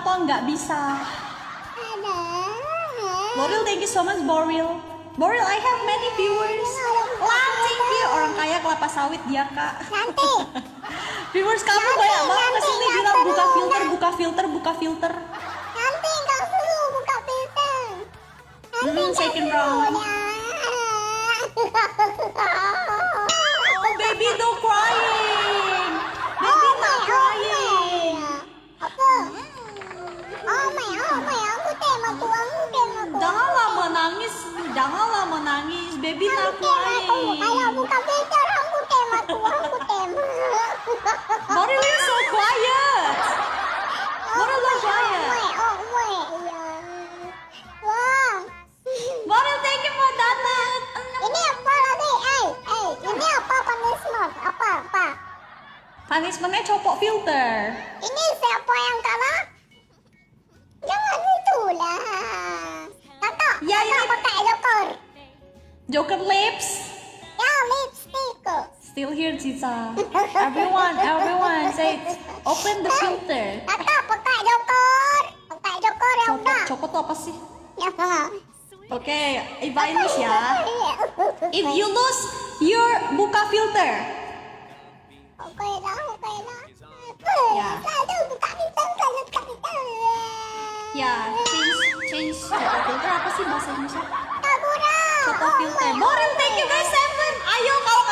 apa nggak bisa. Boril, thank you so much, Boril. Boril, I have many viewers. Wow, thank you. Orang kaya kelapa sawit dia, Kak. Nanti. Viewers kamu banyak banget kesini bilang buka filter, buka filter, buka filter. Nanti nggak suruh buka filter. Second round. Oh, baby, don't crying. Baby, not crying. Apa? Oh my, aku tembak tuh. Janganlah menangis, janganlah menangis. Baby, not crying. Kalau buka filter aku tembak tuh, aku tembak. Boril, you're so quiet. Boril, don't quiet. Wah. Boril, thank you for donut. Ini apa lagi? Ini apa punishment? Apa? Punishmentnya copok filter. Ini siapa yang kalah? Jangan itulah. Kakak, Ya, kakak ini- pakai joker. Joker lips. Ya, lipstick. Still here, Cica. Everyone, say it. Open the filter. Kakak pakai joker. Pakai joker ya udah. Copot tuh apa sih? Ya. Oke, Ivanus ya. If you lose, your buka filter. Oke lah. Ya. Selalu buka filter. Ya, change copot filter apa sih bahasa Indonesia? Kabura. Copot filter. Boril, thank you guys 7. Ayo kalau